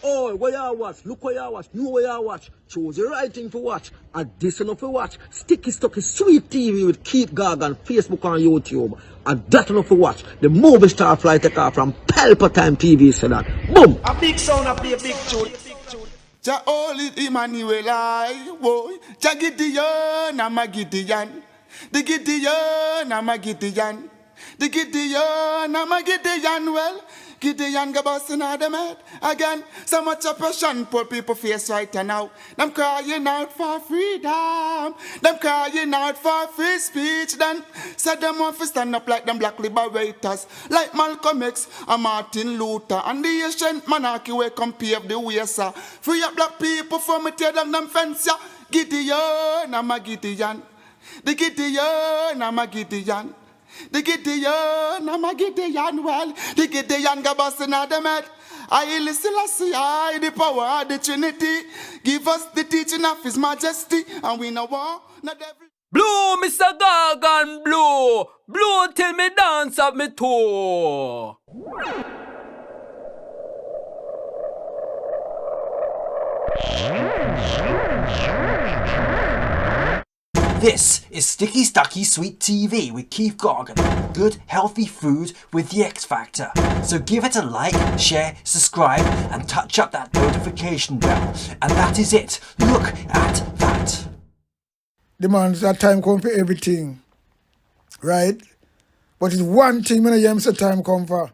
Oh, where you watch? Look where you watch. Know where you watch. Choose the right thing to watch. And this enough to watch. Sticky Stucky Sweet TV with Keith Gorgon, Facebook and YouTube. And that enough to watch. The movie star fly take off from Palpatine TV said that. Boom! A big sound, a play a big tune. Ja holy Emmanuel I woy. Ja Gideon, I'm a Gideon. The Gideon, I'm a Gideon. The Gideon, I'm a Gideon. Well, Gideon go busting out them head again. So much oppression poor people face right now. Them crying out for freedom. Them crying out for free speech. Then said them want to stand up like them black liberators, like Malcolm X and Martin Luther and the ancient monarchy where come pave the way, sir. Free up black people from me tear down them fence, yeah. Gideon, I'm a Gideon. The Gideon, I'm a Gideon. The Gideon, I'm a Gideon, well, the Gideon go busting out them head. I listen, I see, I the power of the Trinity. Give us the teaching of His Majesty, and we know war, not every... Blow, Mr. Gorgon, blow. Blow till me dance up me toe. This is Sticky Stucky Sweet TV with Keith Gorgon. Good, healthy food with the X Factor. So give it a like, share, subscribe, and touch up that notification bell. And that is it. Look at that. The man's that time come for everything, right? But it's one thing when I hear him say time come for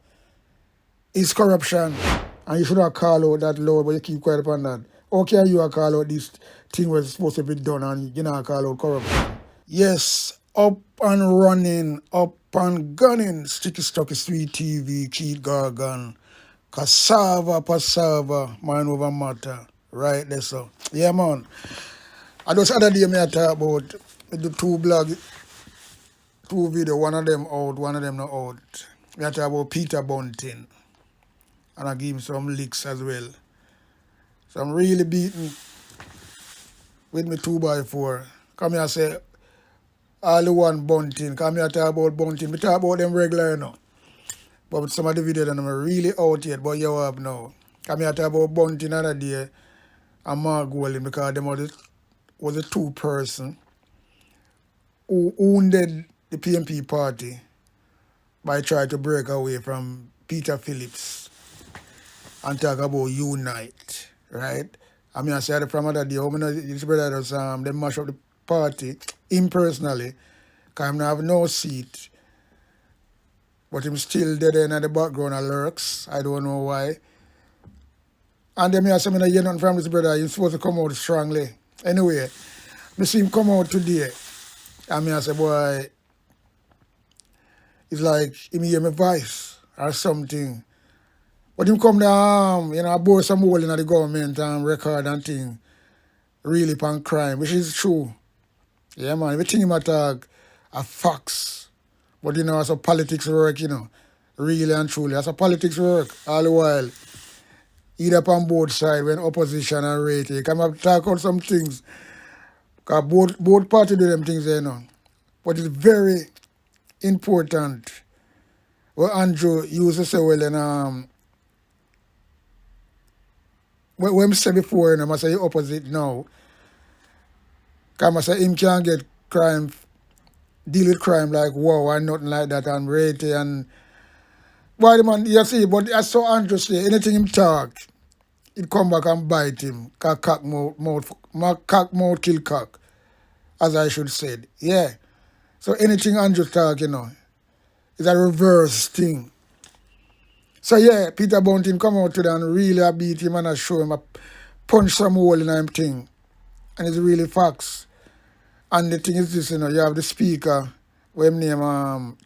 is corruption. And you should have called out that law, but you keep quiet upon that. Okay, you are call out this thing was supposed to be done and you know call out corruption. Yes, up and running, up and gunning, Sticky Stucky Sweet TV, Keith Gorgon, cassava, passava, mind over matter. Right there, so. Yeah, man. I just other day I talk about the two blog, two video, one of them out, one of them not out. I talk about Peter Bunting. And I give him some licks as well. So I'm really beaten with me 2x4. Come here and say, all the one Bunting. Come here and talk about Bunting. We talk about them regular, you know. But with some of the videos that I'm really out yet, but you have now. Come here and talk about Bunting another day and Mark Golding because them was a two-person who wounded the PMP party by trying to break away from Peter Phillips and talk about unite. Right? I mean, I said from other day, how many his brothers they mash up the party impersonally, because him not have no seat. But him still dead in the background and lurks. I don't know why. And then I say, I hear nothing from his brother, he's supposed to come out strongly. Anyway, I see him come out today. And I say, boy, it's like him hear my voice or something. But him come down, bore some hole in the government and record and thing, really pan crime, which is true. Yeah, man, everything him attack are facts. But, as a politics work, really and truly. As a politics work, all the while, either on both sides, when opposition and rate, you come up talk about some things. Because both parties do them things, But it's very important. What Andrew used to say, well, when I say before, I say opposite now. Because I say him can't get crime, deal with crime like war and nothing like that and rate and... Why the man, you see, but I saw Andrew say, anything him talk, it come back and bite him. Cause cock mouth kill cock, as I should say. Yeah. So anything Andrew talk, is a reverse thing. So yeah, Peter Bunting come out today and really beat him and I show him, I punch some hole in him thing. And it's really facts. And the thing is this, you have the speaker, where him name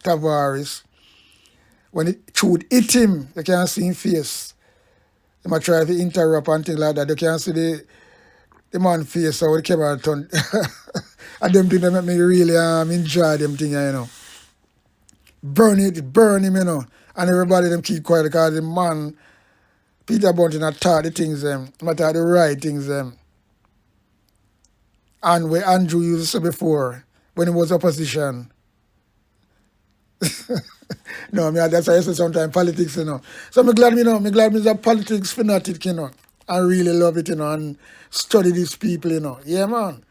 Tavares. When it should hit him, you can't see him face. He might try to interrupt and things like that. You can't see the man face or the camera turn. And them things that make me really enjoy them things, Burn him, And everybody them keep quiet because the man, Peter Bunting, had taught the things taught the right things And where Andrew used to say before, when he was opposition. No, that's why I say sometimes politics, So I'm glad me a politics fanatic, and really love it, and study these people. Yeah, man.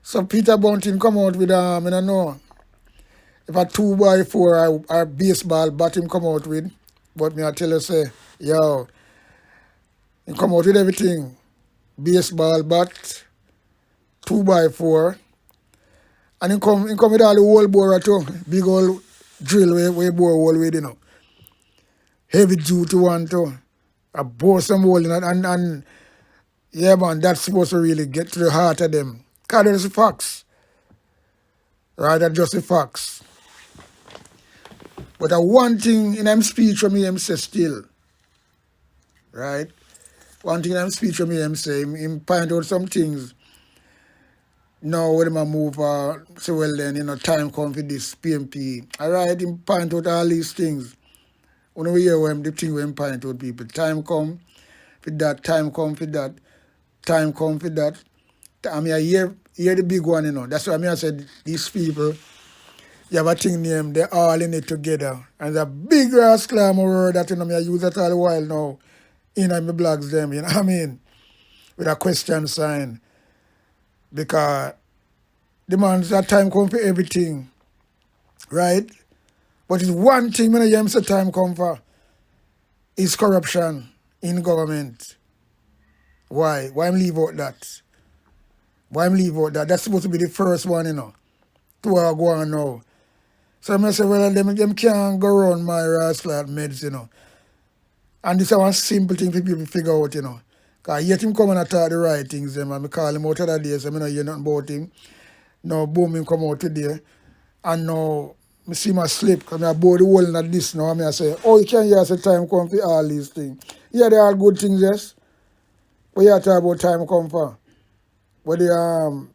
So Peter Bunting come out with, I don't know, if a 2x4 or baseball bat him come out with, but me I tell you, say, yo, he come out with everything. Baseball bat, 2x4, and he come with all the whole bore too. Big old drill where he bore hole with. Heavy duty one too. I bore some hole in it, and yeah, man, that's supposed to really get to the heart of them. Because that's the facts. Right, that's just the facts. But one thing in him speech from him say still, right? One thing in him speech from him say, him point out some things. Now when him move, say well then, time come for this PMP. All right, him point out all these things. When we hear him, the thing we him point out people. Time come for that, time come for that, time come for that. I mean, I hear the big one, That's why I said these people, you have a thing named, they're all in it together. And the big rascal word that, I use that all the while now in my blogs them, you know what I mean? With a question sign. Because the man's that time come for everything, right? But it's one thing when I hear him say time come for is corruption in government. Why? Why am leave out that? Why am leave out that? That's supposed to be the first one, to go on now. So I say, well, them can't go around my rascal meds, And this is one simple thing for people to figure out, Because yet him come and talk the right things, and I call him out the other day, so I don't hear nothing about him. Now, boom, him come out today. And now, I see my slip, because I bore the whole in this now, and I say, oh, you can't hear say time come for all these things. Yeah, they are good things, yes. But you talk about time come for. But the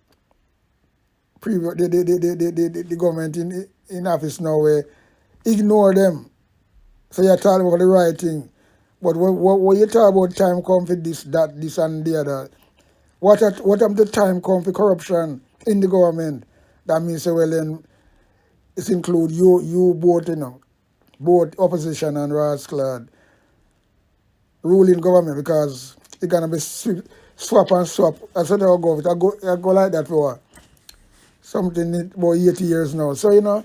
government in office now ignore them. So you're talking about the right thing. But what you talk about time come for this, that, this and the other. What am the time come for corruption in the government? That means well then it include you both, both opposition and rascal ruling government, because it's gonna be swap and swap. That's what I go with. I go like that for something about 80 years now. So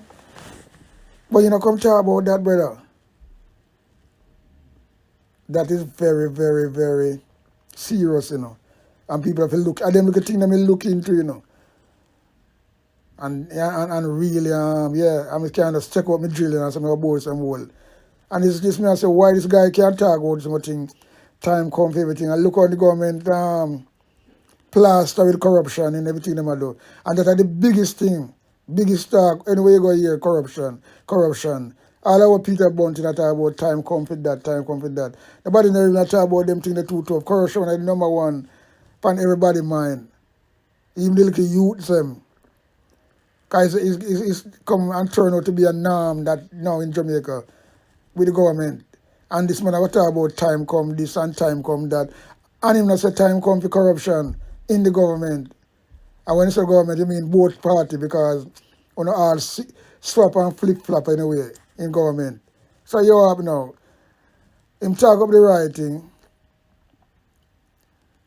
but come talk about that, brother. That is very, very, very serious, And people have to look at them, look at things them look into, And really, I'm kind of check out my drilling and some about some whole. And it's this me I say, why this guy can't talk about something, time come for everything. And look how the government plaster with corruption and everything them do. And that are the biggest thing, biggest talk, anyway you go here, corruption. All our Peter Bunting that talk about time come for that, time come for that. Nobody never even talk about them thing the two tough. Corruption is the number one on everybody's mind. Even the little youth them. Because it's come and turn out to be a norm that now in Jamaica with the government. And this man I talk about time come this and time come that. And him not say time come for corruption in the government. And when you say government, you mean both party, because all swap and flip-flop anyway in government. So you have now, him talk up the right thing,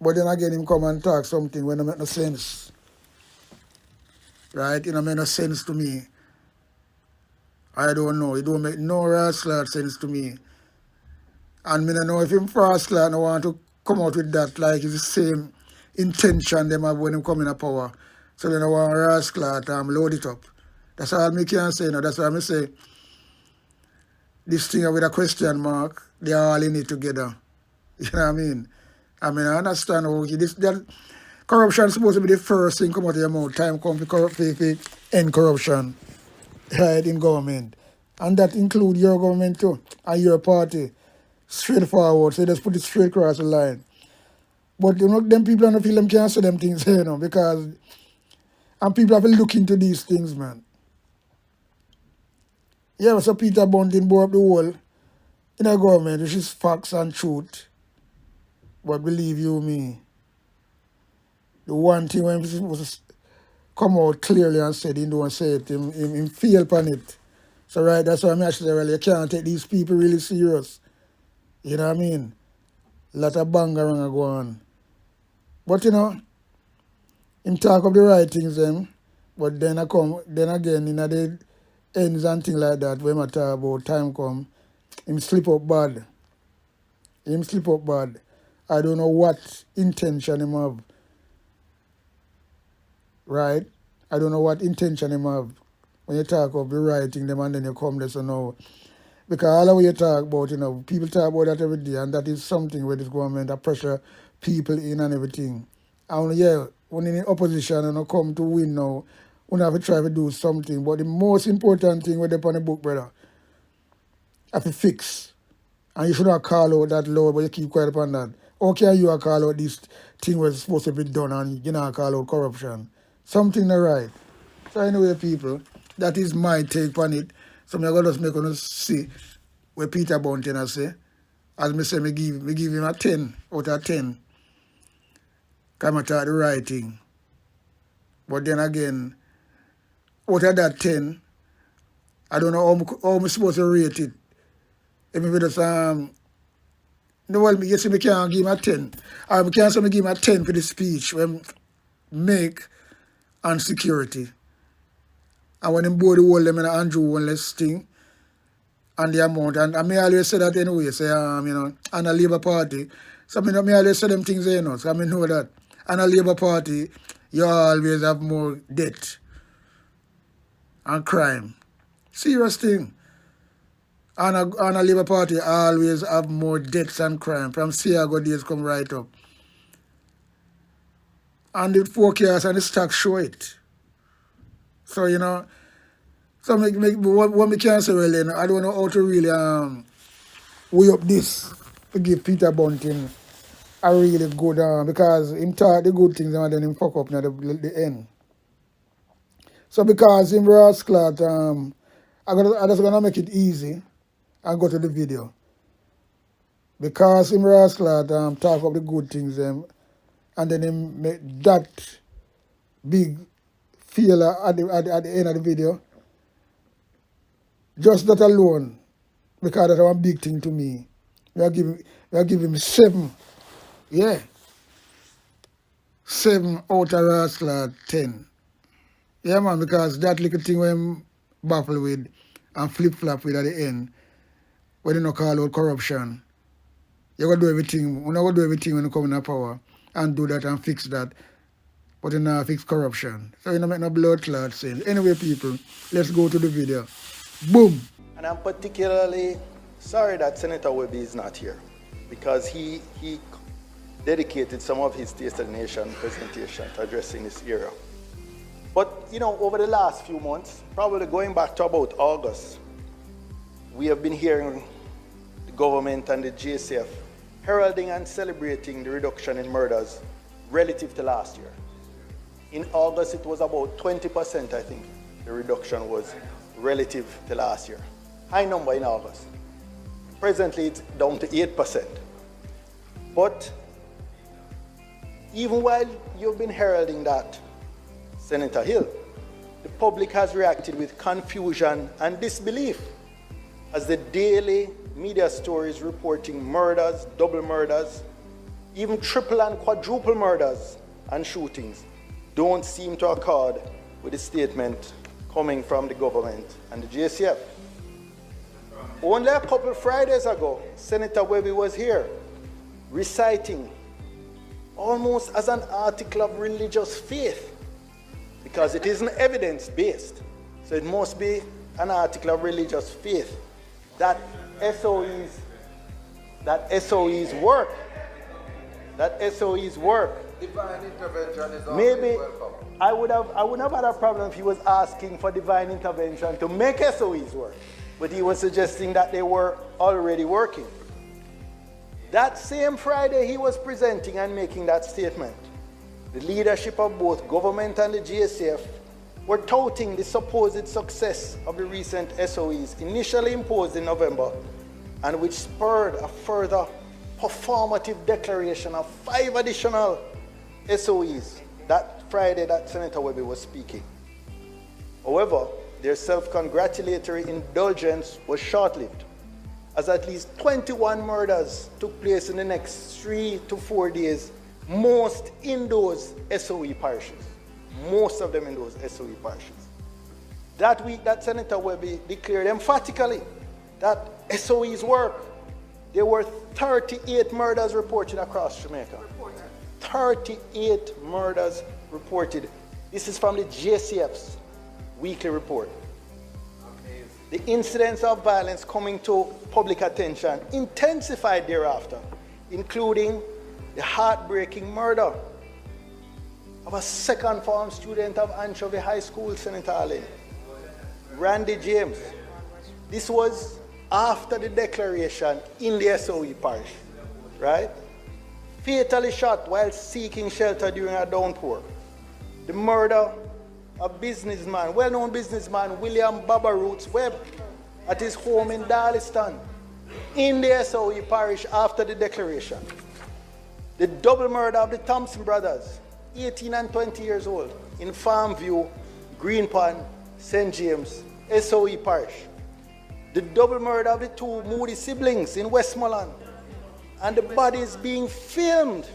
but then again him come and talk something when it make no sense. Right? It don't make no sense to me. I don't know. It don't make no rascal sense to me. And I don't know if him rascal no want to come out with that, like it's the same intention them have when him come in a power. So then I want rascal load it up. That's all me can say now. That's why I say this thing with a question mark, they are all in it together. You know what I mean? I understand that corruption is supposed to be the first thing come out of your mouth. Time come for end corruption, right, in government. And that include your government too, and your party. Straightforward, so just put it straight across the line. But them people don't feel them can't say them things, because and people have to look into these things, man. Yeah, so Peter Bunting bore up the whole in a government, which is facts and truth. But believe you me, the one thing when he supposed to come out clearly and said he don't say it, him feel upon it. So right, that's why I'm actually really, you can't take these people really serious. You know what I mean? Lot of bangarang go on. But you know, him talk of the right things them, but then again, in the ends and things like that, when I talk about time come, him slip up bad. I don't know what intention him have. Right? I don't know what intention him have when you talk of the writing them and then you come there so now. Because all of what you talk about, you know, people talk about that every day, and that is something where this government that pressure people in and everything. And yeah, when in opposition and you come to win now, we have to try to do something. But the most important thing with the on the book, brother, have to fix. And you should not call out that loud, but you keep quiet upon that. How can you call out this thing was supposed to be done and you not call out corruption? Something not right. So anyway, people, that is my take on it. So I'm going to just make us see what Peter Bunting has say. As me say, me give him a 10 out of 10. Come at the writing. But then again, out of that 10, I don't know how I'm supposed to rate it. If me just no, well, you see, me can't give him a 10. I can't say me give him a 10 for the speech when make and security. And when him board the whole them in Andrew one less thing and the amount. And I may always say that anyway, say, you know, and a Labour Party. So I may always say them things, you know, so I know that. And a Labour Party, you always have more debt and crime. Serious thing. And a Labour Party always have more debts and crime. From Siago days come right up. And the forecast and the stock show it. So, you know, so what me can say, really, you know, I don't know how to really weigh up this to give Peter Bunting a really good, because him talk the good things and then him fuck up now the end. So because him rascal, I just gonna make it easy and go to the video. Because him rascal talk of the good things and then him make that big failure at the end of the video. Just that alone, because that's one big thing to me. We are giving him 7. Yeah. 7 out of rascal 10. Yeah, man, because that little thing when I'm baffled with and flip-flop with at the end, when you don't call out corruption, you got to do everything. We're not going to do everything when you come in power and do that and fix that. But you not fix corruption. So you don't make no blood clot saying. Anyway, people, let's go to the video. Boom. And I'm particularly sorry that Senator Webby is not here, because he dedicated some of his Taste of the Nation presentation to addressing this era. But, you know, over the last few months, probably going back to about August, we have been hearing the government and the GSF heralding and celebrating the reduction in murders relative to last year. In August, it was about 20%, I think, the reduction was relative to last year. High number in August. Presently, it's down to 8%. But even while you've been heralding that, Senator Hill, the public has reacted with confusion and disbelief as the daily media stories reporting murders, double murders, even triple and quadruple murders and shootings don't seem to accord with the statement coming from the government and the GSF. Only a couple of Fridays ago, Senator Webby was here reciting almost as an article of religious faith, because it isn't evidence-based. So it must be an article of religious faith that SOEs work. That SOEs work. Divine intervention is maybe welcome. I would have had a problem if he was asking for divine intervention to make SOEs work, but he was suggesting that they were already working. That same Friday he was presenting and making that statement. The leadership of both government and the GSF were touting the supposed success of the recent SOEs initially imposed in November, and which spurred a further performative declaration of 5 additional SOEs that Friday that Senator Webby was speaking. However, their self-congratulatory indulgence was short-lived, as at least 21 murders took place in the next 3 to 4 days, most in those SOE parishes. Most of them in those SOE parishes. That week, that Senator Webby declared emphatically that SOEs work. There were 38 murders reported across Jamaica. 38 murders reported. This is from the JCF's weekly report. The incidents of violence coming to public attention intensified thereafter, including the heartbreaking murder of a second form student of Anchovy High School, Senator Allen, Randy James. This was after the declaration in the SOE parish, right? Fatally shot while seeking shelter during a downpour. The murder of businessman, well-known businessman William Baba Roots Webb at his home in Darliston in the SOE parish after the declaration. The double murder of the Thompson brothers, 18 and 20 years old, in Farmview, Greenpond, St. James, SOE parish. The double murder of the two Moody siblings in Westmoreland, and the bodies being filmed,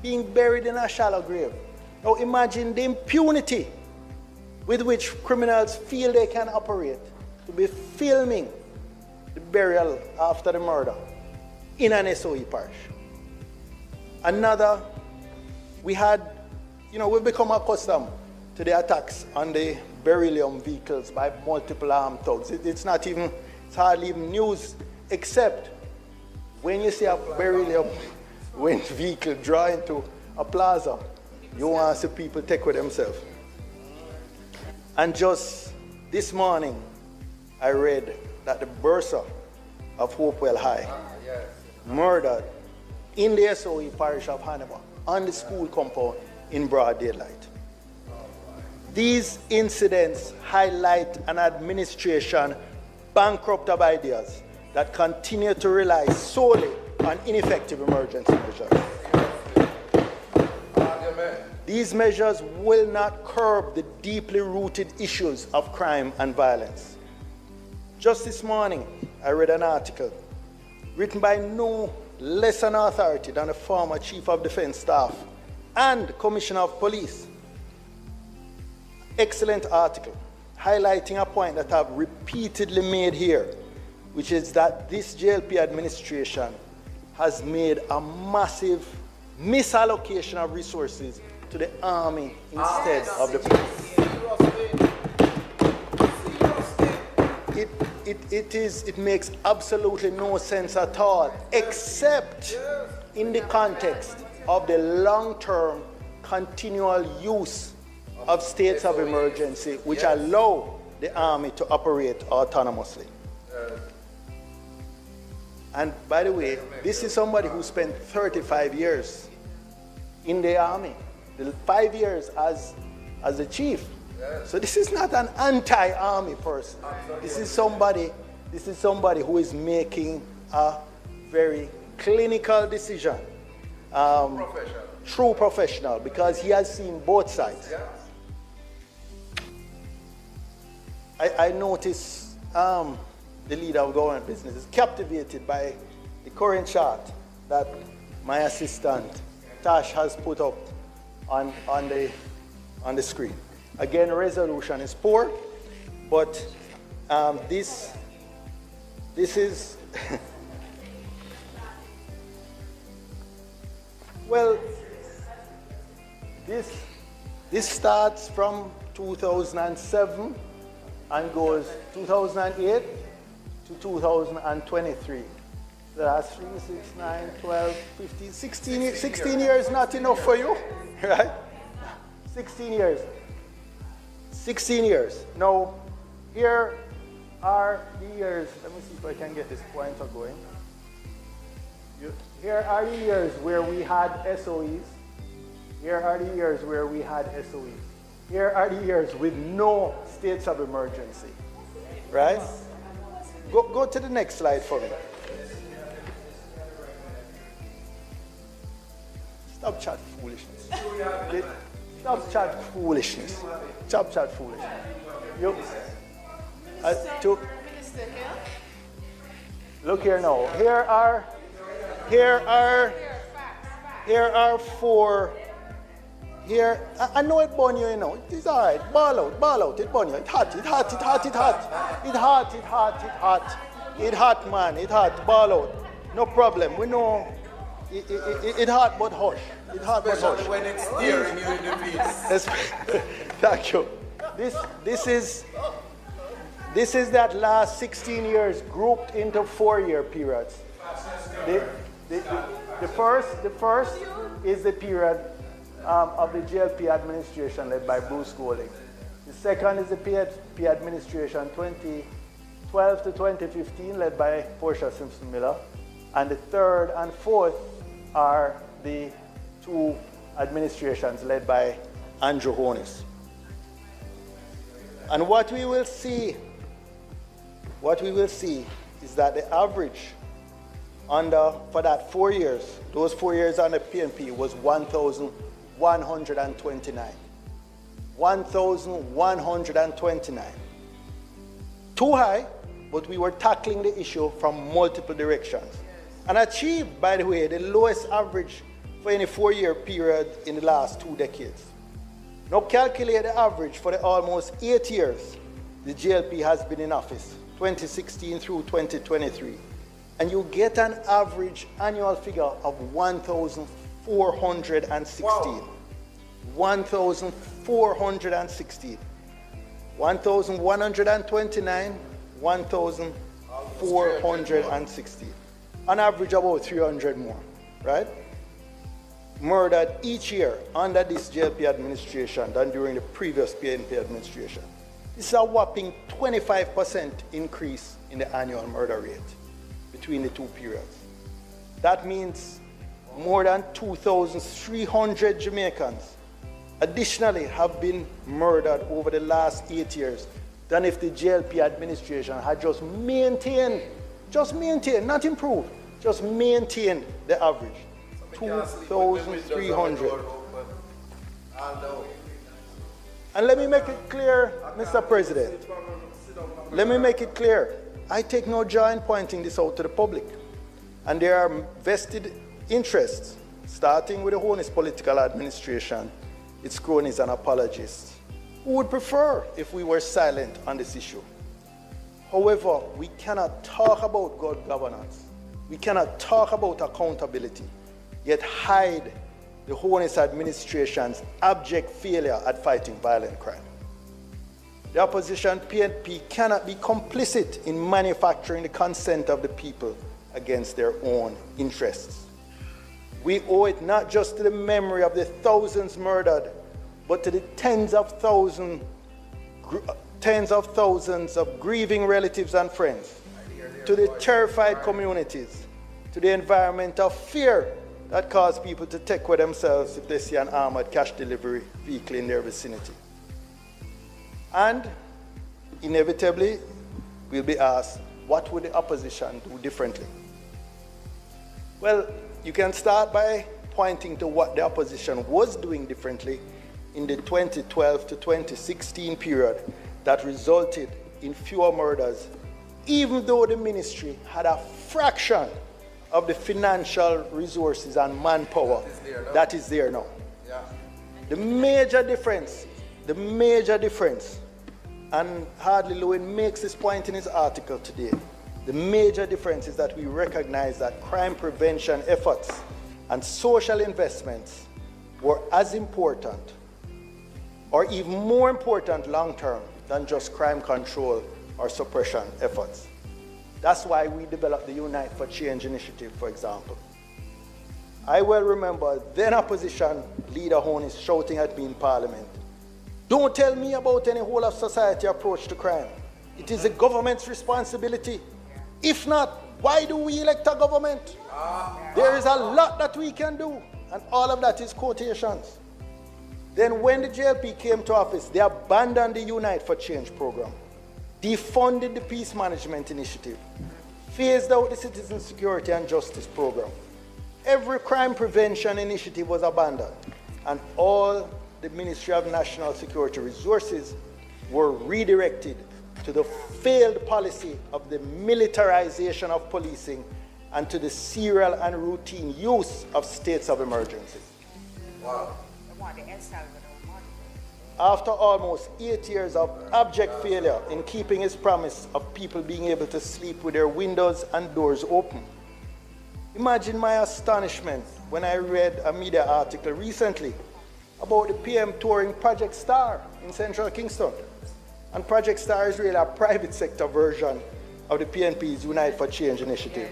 being buried in a shallow grave. Now imagine the impunity with which criminals feel they can operate, to be filming the burial after the murder in an SOE parish. Another, we've become accustomed to the attacks on the beryllium vehicles by multiple armed thugs. It's hardly even news, except when you see a beryllium vehicle draw into a plaza, you want to see people take with themselves. And just this morning, I read that the bursar of Hopewell High murdered in the SOE parish of Hannibal on the school compound in broad daylight. These incidents highlight an administration bankrupt of ideas that continue to rely solely on ineffective emergency measures. These measures will not curb the deeply rooted issues of crime and violence. Just this morning, I read an article written by no less an authority than a former Chief of Defense Staff and Commissioner of Police. Excellent article, highlighting a point that I've repeatedly made here, which is that this JLP administration has made a massive misallocation of resources to the army instead of the police. It makes absolutely no sense at all, except in the context of the long-term continual use of states of emergency, which allow the army to operate autonomously. And by the way, this is somebody who spent 35 years in the army, 5 years as a chief. So this is not an anti-army person. This is somebody who is making a very clinical decision. True professional, because he has seen both sides. I notice the leader of government business is captivated by the current chart that my assistant Tash has put up on the screen. Again, resolution is poor, but this is well, this starts from 2007 and goes 2008 to 2023. So that's 3, 6, 9, 12, 15, 16 years not enough for you, right? 16 years. 16 years. Now, here are the years. Let me see if I can get this pointer going. Here are the years where we had SOEs. Here are the years where we had SOEs. Here are the years with no states of emergency. Right? Go to the next slide for me. Stop chat foolishness. Stop chat foolishness. Stop chat foolishness. Look here now. Here are four. Here, I know it burn you, you know. It's all right. Ball out. It burn you. It hot. It hot, man. It hot. Ball out. No problem. We know it hot, but hush. It hot, but hush. Especially when it's steering you in the face. Thank you. This is that last 16 years grouped into 4-year periods. The first is the period of the JLP administration led by Bruce Golding. The second is the PNP administration 2012 to 2015 led by Portia Simpson Miller. And the third and fourth are the two administrations led by Andrew Holness. And what we will see is that the average for that 4 years, those 4 years under PNP was 1,129. 1,129. Too high, but we were tackling the issue from multiple directions. And achieved, by the way, the lowest average for any 4-year period in the last 2 decades. Now calculate the average for the almost 8 years the JLP has been in office, 2016 through 2023. And you get an average annual figure of 1,416. Wow. 1,416. 1,129, 1,416. On average about 300 more, right? Murdered each year under this JLP administration than during the previous PNP administration. This is a whopping 25% increase in the annual murder rate between the two periods. That means more than 2,300 Jamaicans additionally have been murdered over the last 8 years than if the JLP administration had just maintained, not improved, just maintained the average. 2,300. And let me make it clear, Mr. President. Let me make it clear. I take no joy in pointing this out to the public. And there are vested interests, starting with the Holness political administration, its cronies and apologists, who would prefer if we were silent on this issue. However, we cannot talk about good governance. We cannot talk about accountability, yet hide the Holness administration's abject failure at fighting violent crime. The opposition PNP cannot be complicit in manufacturing the consent of the people against their own interests. We owe it not just to the memory of the thousands murdered, but to the tens of thousands of grieving relatives and friends, to the terrified communities, to the environment of fear that caused people to take with themselves if they see an armored cash delivery vehicle in their vicinity. And inevitably, we'll be asked, what would the opposition do differently? Well, you can start by pointing to what the opposition was doing differently in the 2012 to 2016 period that resulted in fewer murders, even though the ministry had a fraction of the financial resources and manpower that is there now. Yeah. The major difference, and Hardly Lewin makes this point in his article today, the major difference is that we recognize that crime prevention efforts and social investments were as important or even more important long-term than just crime control or suppression efforts. That's why we developed the Unite for Change initiative, for example. I well remember then opposition leader Holness shouting at me in Parliament, "Don't tell me about any whole of society approach to crime. It is the government's responsibility. If not, why do we elect a government? There is a lot that we can do." And all of that is quotations. Then when the JLP came to office, they abandoned the Unite for Change program, defunded the Peace Management Initiative, phased out the Citizen Security and Justice program. Every crime prevention initiative was abandoned, and all the Ministry of National Security resources were redirected to the failed policy of the militarization of policing and to the serial and routine use of states of emergency. Wow. After almost 8 years of abject failure in keeping his promise of people being able to sleep with their windows and doors open, imagine my astonishment when I read a media article recently about the PM touring Project Star in central Kingston. And Project Star is really a private sector version of the PNP's Unite for Change initiative.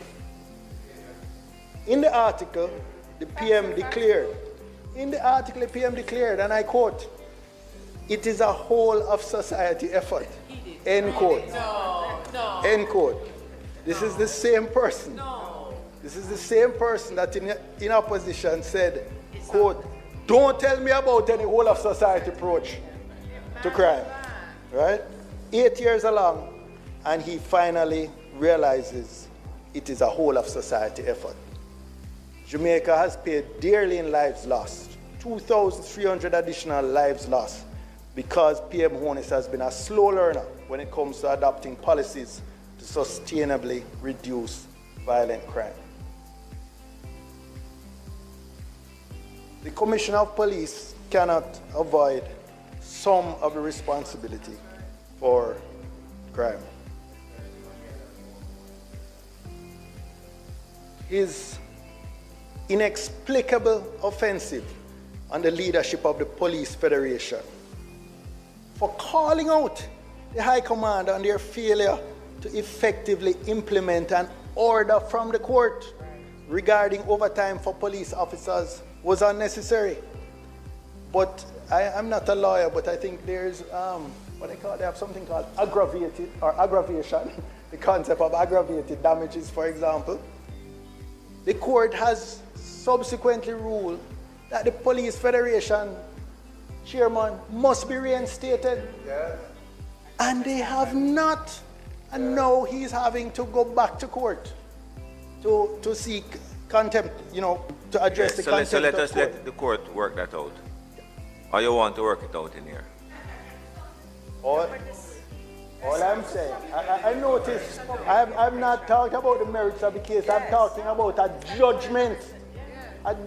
In the article, the PM declared, and I quote, "It is a whole of society effort," end quote. End quote. This is the same person. This is the same person that in opposition said, quote, "Don't tell me about any whole of society approach to crime." Right? 8 years along, and he finally realizes it is a whole of society effort. Jamaica has paid dearly in lives lost, 2,300 additional lives lost, because PM Honest has been a slow learner when it comes to adopting policies to sustainably reduce violent crime. The Commissioner of Police cannot avoid some of the responsibility for crime. His inexplicable offensive on the leadership of the Police Federation for calling out the High Command on their failure to effectively implement an order from the court regarding overtime for police officers was unnecessary. But I'm not a lawyer, but I think there's they have something called aggravated or aggravation, the concept of aggravated damages, for example. The court has subsequently ruled that the Police Federation chairman must be reinstated. Yes. And they have not. And now he's having to go back to court to seek contempt, to address the contempt So let of us court. let the court work that out. Or you want to work it out in here? All I'm saying, I notice, I'm not talking about the merits of the case, I'm talking about a judgment of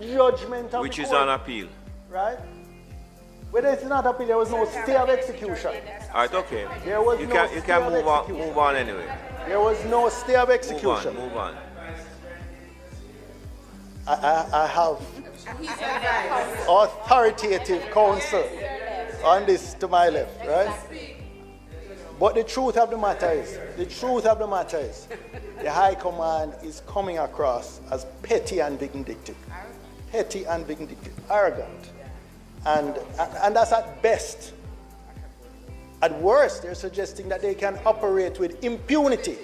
Which the is court, on appeal. right? Whether it's not appeal, there was no stay of execution. All right, okay. There was You no can stay of execution. move on anyway. There was no stay of execution. Move on. I have authoritative counsel on this to my left, right? But the truth of the matter is, the High Command is coming across as petty and vindictive, arrogant, and that's at best. At worst, they're suggesting that they can operate with impunity.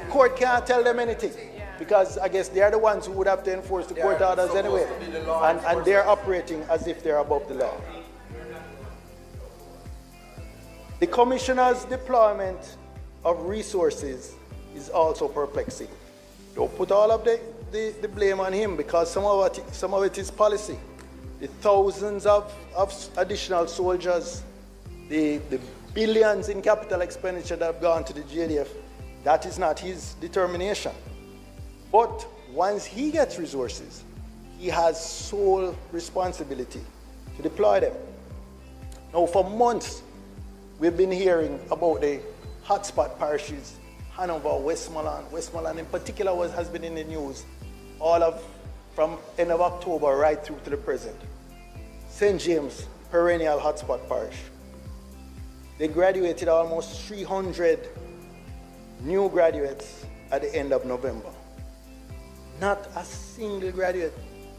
Court can't tell them anything, because I guess they're the ones who would have to enforce the court orders anyway, and they're operating as if they're above the law. The Commissioner's deployment of resources is also perplexing. Don't put all of the blame on him, because some of it is policy. The thousands of additional soldiers, the billions in capital expenditure that have gone to the JLP, that is not his determination. But once he gets resources, he has sole responsibility to deploy them. Now, for months, we've been hearing about the hotspot parishes, Hanover, Westmoreland. Westmoreland in particular has been in the news from end of October right through to the present. St. James, perennial hotspot parish. They graduated almost 300 new graduates at the end of November. Not a single graduate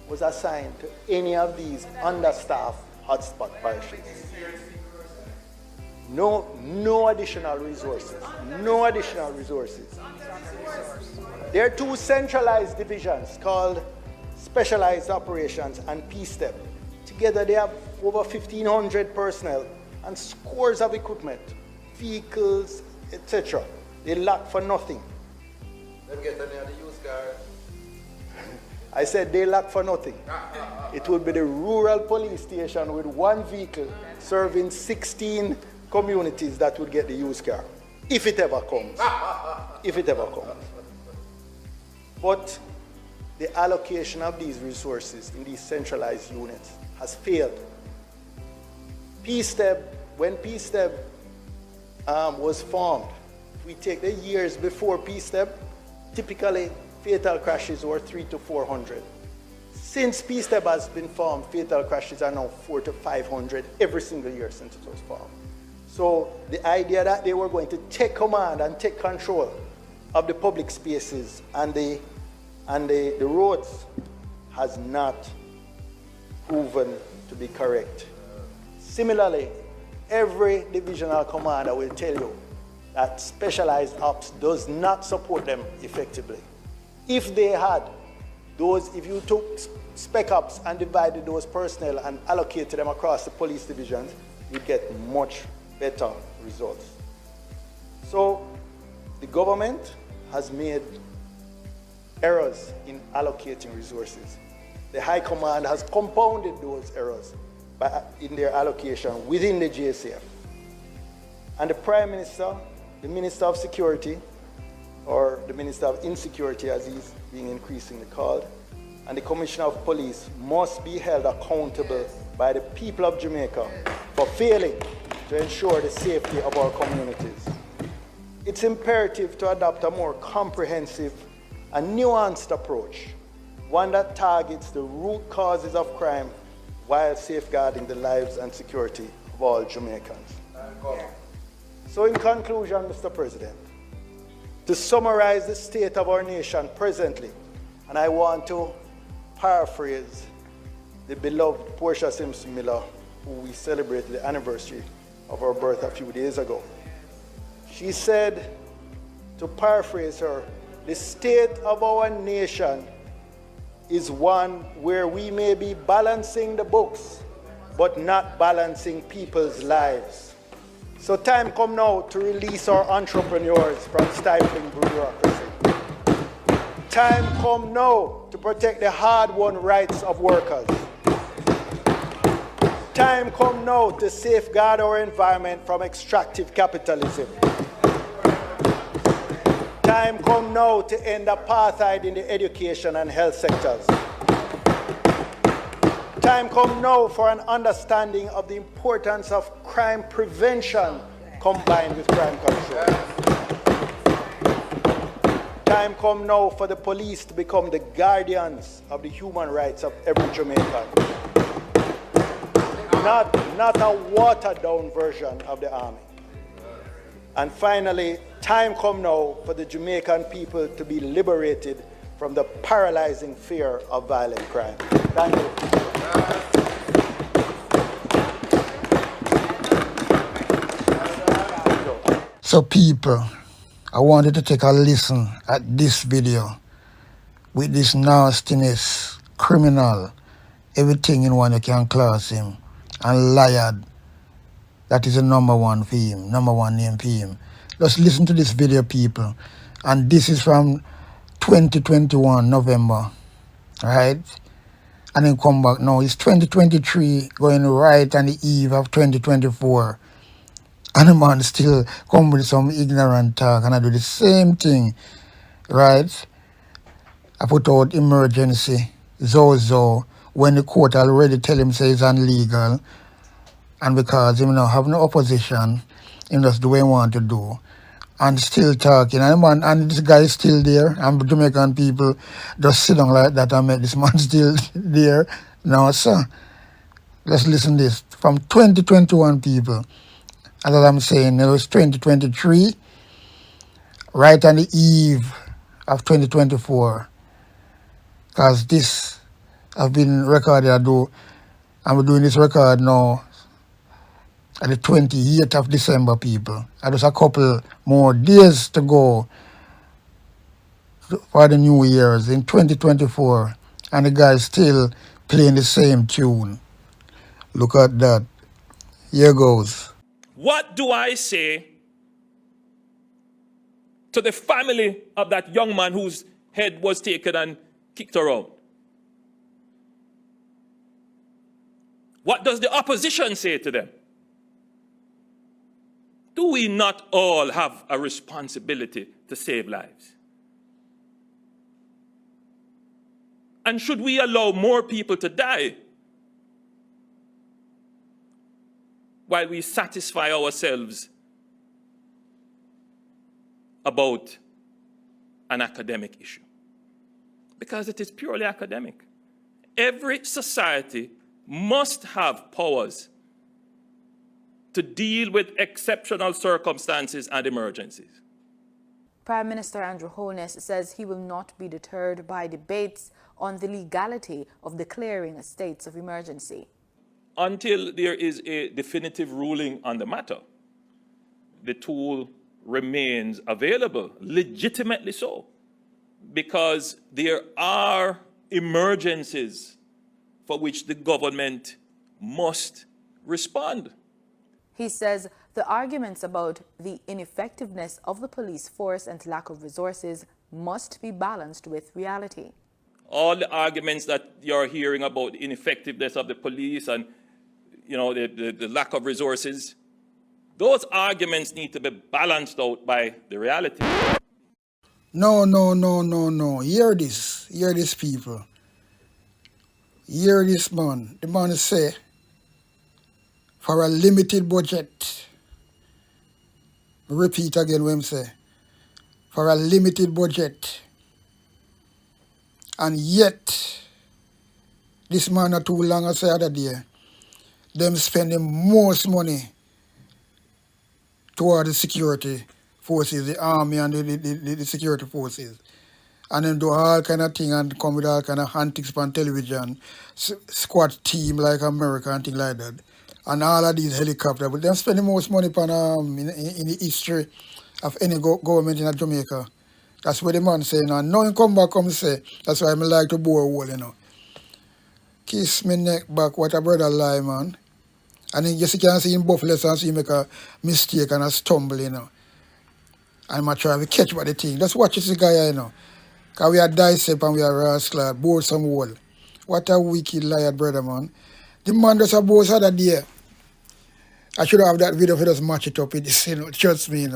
was assigned to any of these understaffed hotspot parishes. No additional resources. There are two centralized divisions called Specialized Operations and P-STEP. Together they have over 1,500 personnel and scores of equipment, vehicles, etc. They lack for nothing. Them get any of the used cars. I said they lack for nothing. It would be the rural police station with one vehicle serving 16 communities that would get the used car. if it ever comes. If it ever comes. But the allocation of these resources in these centralized units has failed. When PSTEB was formed, if we take the years before PSTEB, typically fatal crashes were 300 to 400. Since PSTEB has been formed, fatal crashes are now 400 to 500 every single year since it was formed. So the idea that they were going to take command and take control of the public spaces and the roads has not proven to be correct. Similarly, every divisional commander will tell you that specialized ops does not support them effectively. If they had those, if you took spec ops and divided those personnel and allocated them across the police divisions, you'd get much better results. So the government has made errors in allocating resources. The High Command has compounded those errors in their allocation within the JCF. And the Prime Minister, the Minister of Security, or the Minister of Insecurity as he's being increasingly called, and the Commissioner of Police must be held accountable by the people of Jamaica for failing to ensure the safety of our communities. It's imperative to adopt a more comprehensive and nuanced approach, one that targets the root causes of crime while safeguarding the lives and security of all Jamaicans. So in conclusion, Mr. President, to summarize the state of our nation presently, and I want to paraphrase the beloved Portia Simpson Miller, who we celebrated the anniversary of her birth a few days ago. She said, to paraphrase her, the state of our nation is one where we may be balancing the books, but not balancing people's lives. So time come now to release our entrepreneurs from stifling bureaucracy. Time come now to protect the hard-won rights of workers. Time come now to safeguard our environment from extractive capitalism. Time come now to end apartheid in the education and health sectors. Time come now for an understanding of the importance of crime prevention combined with crime control. Time come now for the police to become the guardians of the human rights of every Jamaican. Not a watered-down version of the army. And finally, time come now for the Jamaican people to be liberated from the paralyzing fear of violent crime. Thank you. So people, I wanted to take a listen at this video with this nastiness, criminal, everything in one you can class him, and liar. That is the number one for him, number one name for him. Just listen to this video, people. And this is from 2021, November, right? And then come back now. It's 2023, going right on the eve of 2024. And the man still come with some ignorant talk, and I do the same thing, right? I put out emergency, Zozo, when the court already tell him say it's illegal. And because him now have no opposition, him just do what he want to do. And still talking. And this guy is still there. And Jamaican people just sit down like that and make this man still there. No, sir. Let's listen to this. From 2021 people. As I'm saying, it was 2023. Right on the eve of 2024. Because this have been recorded. I'm doing this record now at the 28th of December, people. And there's a couple more days to go for the New Year's in 2024. And the guy's still playing the same tune. Look at that. Here goes. What do I say to the family of that young man whose head was taken and kicked around? What does the opposition say to them? do we not all have a responsibility to save lives? And should we allow more people to die while we satisfy ourselves about an academic issue? Because it is purely academic. Every society must have powers to deal with exceptional circumstances and emergencies. Prime Minister Andrew Holness says he will not be deterred by debates on the legality of declaring states of emergency. Until there is a definitive ruling on the matter, the tool remains available, legitimately so, because there are emergencies for which the government must respond. He says the arguments about the ineffectiveness of the police force and lack of resources must be balanced with reality. All the arguments that you're hearing about the ineffectiveness of the police and the lack of resources, those arguments need to be balanced out by the reality. No. Hear this, people. Hear this, man. The man say, for a limited budget, repeat again what him say, for a limited budget, and yet, this man not too long as the other day, them spending most money toward the security forces, the army and the security forces. And then do all kind of thing and come with all kind of antics on television, squad team like America and things like that. And all of these helicopters. But them spending most money upon in the history of any government in Jamaica. That's what the man saying. And now he come back and say, that's why I like to bore a hole, Kiss me neck back, what a brother lie, man. And then just you can see him buffless and see him make a mistake and a stumble, And I try to catch what the thing. Just watch this guy, Because we are dissect and we are rascal, bore some hole. What a wicked liar, brother, man. The man just a boast other day. I should have that video for just match it up with this, Trust me,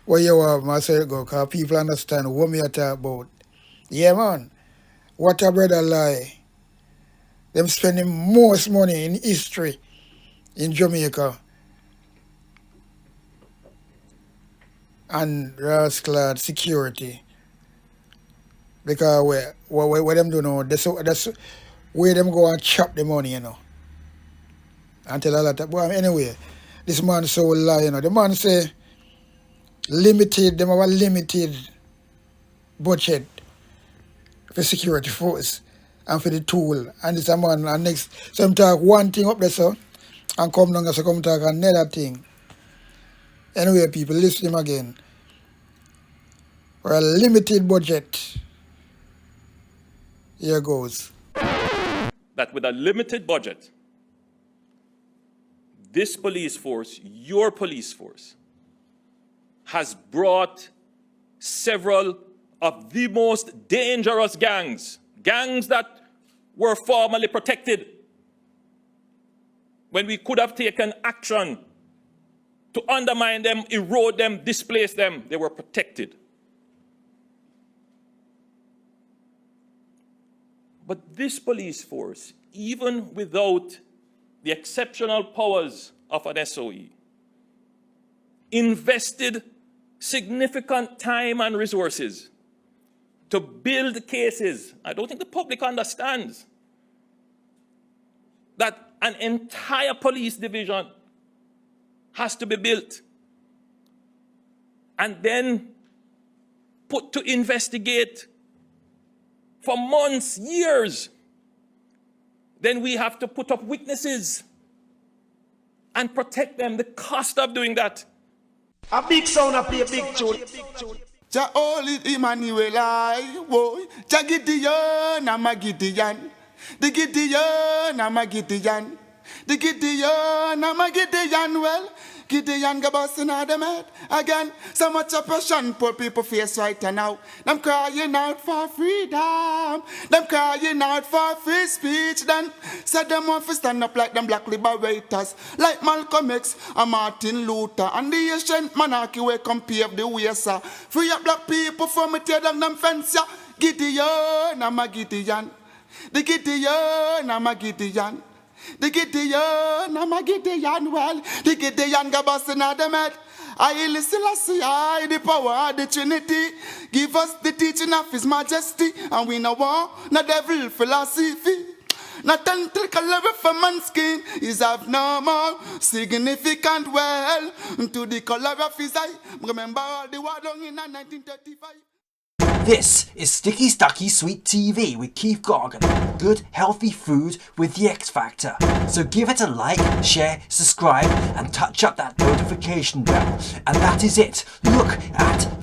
What you have, I say go, because people understand what me I talk about. Yeah, man. What a brother lie. Them spending most money in history in Jamaica. And rascal security. Because what them do now, that's where them go and chop the money, Until a lot of, but anyway, this man so lie, The man say limited, them have a limited budget for security force and for the tool. And this a man and next some talk one thing up there, so and come down and so come talk another thing. Anyway, people, listen him again. For a limited budget. Here goes. That with a limited budget, this police force, your police force, has brought several of the most dangerous gangs that were formerly protected when we could have taken action to undermine them, erode them, displace them. They were protected. But this police force, even without the exceptional powers of an SOE, invested significant time and resources to build cases. I don't think the public understands that an entire police division has to be built and then put to investigate for months, years. Then we have to put up witnesses and protect them. The cost of doing that. A big sound I play a big tune. Ja oli Emmanuel I boy. Ja Gideon I'm a Gideon. The Gideon I'm a Gideon. The Gideon I'm a Gideon. Well, Gideon go busting out them head. Again, so much oppression poor people face right now. Them crying out for freedom. Them crying out for free speech. Then said them want to stand up like them black liberators. Like Malcolm X and Martin Luther. And the ancient monarchy will come pave the way, sir. Free up black people from me tear down them fence, yeah. Gideon, I'm a Gideon. The Gideon, I'm a Gideon. The Gideon, I'm a Gideon, well, the Gideon go busting out them head. I listen, I the power of the Trinity. Give us the teaching of His Majesty, and we know want no devil philosophy. Not tentacle level for man's skin is of no more significant well to the color of his eye. Remember all the war done in 1935. This is Sticky Stucky Sweet TV with Keith Gorgon. Good, healthy food with the X Factor. So give it a like, share, subscribe, and touch up that notification bell. And that is it. Look at